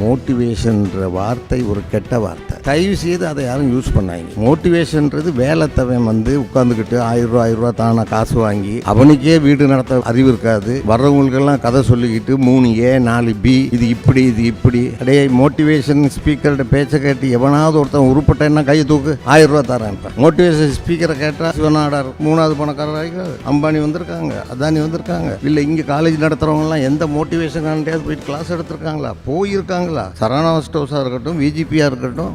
மோட்டிவேஷன்ற வார்த்தை ஒரு கெட்ட வார்த்தை. தயவு செய்து அதை யாரும் யூஸ் பண்ணாங்க. மோட்டிவேஷன்றது வேலைத்தவன் வந்து உட்காந்துக்கிட்டு 1000 ரூபா தானே காசு வாங்கி அவனுக்கே வீடு நடத்த அறிவு இருக்காது. வர்றவங்களுக்கெல்லாம் கதை சொல்லிக்கிட்டு 3A 4B இது இப்படி இது இப்படி. அடே மோட்டிவேஷன் ஸ்பீக்கர்கிட்ட பேச்ச கேட்டு எவனாவது ஒருத்தன் உருப்பட்டேன்னா கையை தூக்கு 1000 ரூபா தரேன். மோட்டிவேஷன் ஸ்பீக்கரை கேட்டா சிவநாடார் 3வது பணக்காரர் ஆகிக்கிறார். அம்பானி வந்திருக்காங்க, அதானி வந்திருக்காங்க. இல்ல இங்க காலேஜ் நடத்துறவங்க எல்லாம் எந்த மோட்டிவேஷன் போயிட்டு கிளாஸ் எடுத்திருக்காங்களா, போயிருக்காங்களா? சரவணா ஸ்டோர்ஸா இருக்கட்டும், விஜிபியா இருக்கட்டும்,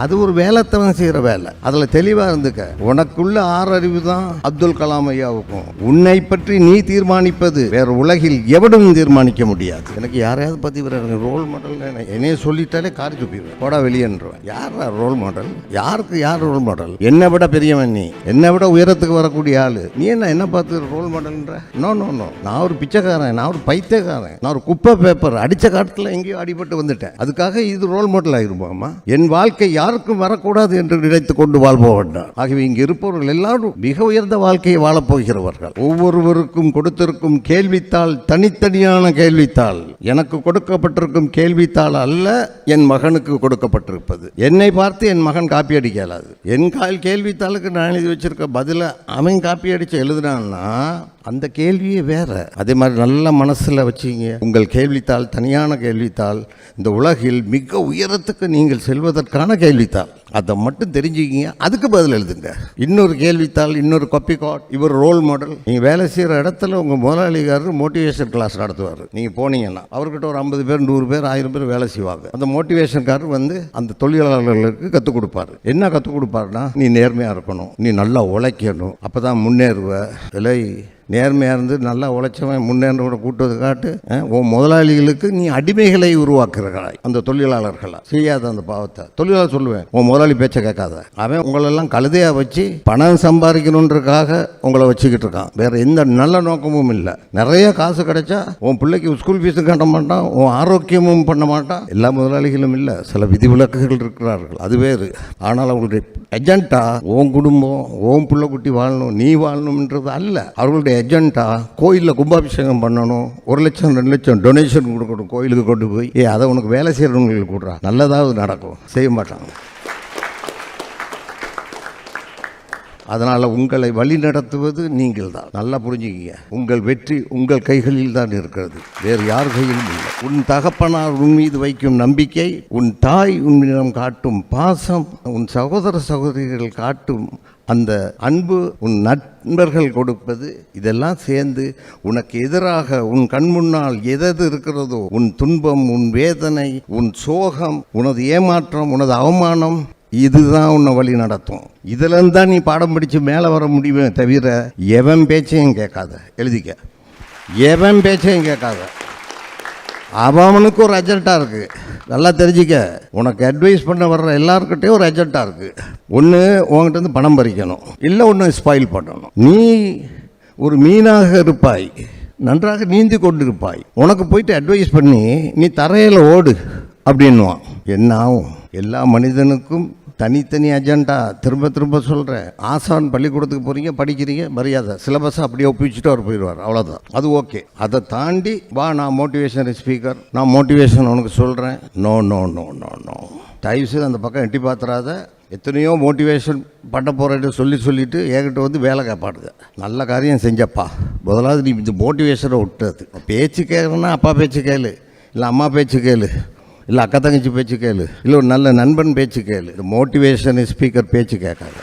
அது ஒரு வேலைத்தவன் செய்யற வேலை. அதுல தெளிவா இருந்துக்க. உனக்குள்ள 6 அறிவு தான் அப்துல் கலாம் ஐயாவுக்கும். உன்னை பற்றி நீ தீர்மானிப்பது வேற உலகில் எவனும் தீர்மானிக்க முடியாது. எனக்கு யாரையாவது பத்தி ரோல் மாடல் என்னைய சொல்லிட்டாலே காரி துப்பிடுவேன், போடா வெளியேன்றுவேன். யார் ரோல் மாடல்? யாருக்கு யார் ரோல் மாடல்? என்னை விட பெரியவன் நீ, என்னை விட உயரத்துக்கு வரக்கூடிய ஆளு நீ. என்ன பார்த்து ரோல் மாடல்ன்ற? No no no. நான் ஒரு பிச்சைக்காரன், நான் ஒரு பைத்தியக்காரன், நான் ஒரு குப்பை பேப்பர். அடிச்ச காலத்துல எங்கேயோ அடிபட்டு வந்துட்டேன். அதுக்காக இது ரோல் மாடல் ஆயிருமாமா? என் வாழ்க்கை யாருக்கும் வரக்கூடாது என்று நினைத்து கொண்டு வாழ்பவன். ஆகவே இங்கு இருப்பவர்கள் எல்லாரும் மிக உயர்ந்த வாழ்க்கையை வாழப்போகிறவர்கள். ஒவ்வொருவருக்கும் கொடுத்திருக்கும் கேள்வித்தாள் தனித்தனியான கேள்வித்தாள். எனக்கு கொடுக்கப்பட்டிருக்கும் கேள்வித்தாள் அல்ல என் மகனுக்கு கொடுக்கப்பட்டிருப்பது. என்னை பார்த்து என் மகன் காப்பி அடிக்க இயலாது. என் கேள்வித்தாளுக்கு நான் எழுதி வச்சிருக்க பதில அவன் காப்பி அடிச்சு எழுதுனான்னா அந்த கேள்வியே வேற. அதே மாதிரி நல்ல மனசுல வச்சுங்க. உங்கள் கேள்வித்தாள் தனியான கேள்வித்தாள். இந்த உலகில் மிக உயரத்துக்கு நீங்கள் செல்வதற்கான கேள்வித்தாள். அதை மட்டும் தெரிஞ்சுக்கிங்க, அதுக்கு பதில் எழுதுங்க. இன்னொரு கேள்வித்தாள், இன்னொரு காப்பி கார்டு, இவர் ரோல் மாடல். நீங்க வேலை செய்யற இடத்துல உங்க முதலாளிகாரர் மோட்டிவேஷன் கிளாஸ் நடத்துவார். நீங்க போனீங்கன்னா அவர்கிட்ட ஒரு 50 பேர் 100 பேர் 1000 பேர் வேலை செய்வாங்க. அந்த மோட்டிவேஷன்காரர் வந்து அந்த தொழிலாளர்களுக்கு கற்றுக் கொடுப்பாரு. என்ன கற்றுக் கொடுப்பாருன்னா, நீ நேர்மையா இருக்கணும், நீ நல்லா உழைக்கணும், அப்பதான் முன்னேறுவ. இல்லை நேர்மையாக இருந்து நல்லா உழைச்சவன் முன்னேற்றோட கூட்டுவது காட்டு. உன் முதலாளிகளுக்கு நீ அடிமைகளை உருவாக்குறாய். அந்த தொழிலாளர்களா செய்யாத அந்த பாவத்தை தொழிலாளர் சொல்லுவேன், உன் முதலாளி பேச்சை கேட்காத. அவன் உங்களெல்லாம் கழுதையா வச்சு பணம் சம்பாதிக்கணுன்றதுக்காக உங்களை வச்சுக்கிட்டு இருக்கான். வேற எந்த நல்ல நோக்கமும் இல்லை. நிறைய காசு கிடைச்சா உன் பிள்ளைக்கு ஸ்கூல் ஃபீஸும் கட்ட மாட்டான், உன் ஆரோக்கியமும் பண்ண மாட்டான். எல்லா முதலாளிகளும் இல்லை, சில விதிவிலக்குகள் இருக்கிறார்கள், அது வேறு. ஆனால் அவங்களுடைய எஜெண்டா உன் குடும்பம், உன் பிள்ளை குட்டி வாழணும், நீ வாழணும்ன்றது அல்ல. அவர்களுடைய ஏஜெண்டா கோயிலில் கும்பாபிஷேகம் பண்ணணும், 1 லட்சம் 2 லட்சம் டொனேஷன் கொடுக்கணும் கோயிலுக்கு கொண்டு போய். அதை உனக்கு வேலை செய்யறவங்களுக்கு கொடுறா, நல்லதாவது நடக்கும். செய்ய மாட்டாங்க. அதனால் உங்களை வழி நடத்துவது நீங்கள் தான். நல்லா புரிஞ்சுக்கிங்க. உங்கள் வெற்றி உங்கள் கைகளில் தான் இருக்கிறது, வேறு யார் கையிலும் இல்லை. உன் தகப்பனார் உன் மீது வைக்கும் நம்பிக்கை, உன் தாய் உன்னிடம் காட்டும் பாசம், உன் சகோதர சகோதரிகள் காட்டும் அந்த அன்பு, உன் நண்பர்கள் கொடுப்பது, இதெல்லாம் சேர்ந்து உனக்கு எதிராக உன் கண் முன்னால் எது இருக்கிறதோ, உன் துன்பம், உன் வேதனை, உன் சோகம், உனது ஏமாற்றம், உனது அவமானம், இதுதான் உன்னை வழி நடத்தும். இதுல இருந்தா நீ பாடம் படிச்சு மேலே வர முடியுமே தவிர எவன் பேச்சையும் கேட்காத. எழுதிக்க, எவன் பேச்சையும் கேட்காத. அவனுக்கு ஒரு அஜெண்டா இருக்கு, நல்லா தெரிஞ்சிக்க. உனக்கு அட்வைஸ் பண்ண வர்ற எல்லாருக்கிட்டையும் ஒரு அஜெண்டா இருக்கு. ஒன்று உங்ககிட்ட இருந்து பணம் பறிக்கணும், இல்லை ஒன்று ஸ்பாயில் பண்ணணும். நீ ஒரு மீனாக இருப்பாய், நன்றாக நீந்தி கொண்டு இருப்பாய். உனக்கு போயிட்டு அட்வைஸ் பண்ணி நீ தரையில் ஓடு அப்படின்னுவான். என்ன ஆகும்? எல்லா மனிதனுக்கும் தனித்தனி அஜெண்டா. திரும்ப திரும்ப சொல்கிறேன், ஆசான் பள்ளிக்கூடத்துக்கு போகிறீங்க, படிக்கிறீங்க, மரியாதை சிலபஸை அப்படியே ஒப்பிச்சுட்டு அவர் போயிடுவார், அவ்வளோதான். அது ஓகே. அதை தாண்டி வா, நான் மோட்டிவேஷன் ஸ்பீக்கர், நான் மோட்டிவேஷன் உனக்கு சொல்கிறேன். No no no no no. தயவுசெய்து அந்த பக்கம் எட்டி பார்த்துறாத. எத்தனையோ மோட்டிவேஷன் பண்ண போகிறேன்னு சொல்லிட்டு என்கிட்ட வந்து வேலை கேட்பாடுது. நல்ல காரியம் செஞ்சப்பா, முதலாவது நீ இந்த மோட்டிவேஷனை விட்டுறது. பேச்சு கேட்கணுன்னா அப்பா பேச்சு கேளு, இல்லை அம்மா பேச்சு கேளு, இல்லை அக்கா தங்கச்சி பேச்சு கேளு, இல்லை ஒரு நல்ல நண்பன் பேச்சு கேளு. மோட்டிவேஷன் ஸ்பீக்கர் பேச்சு கேட்காத.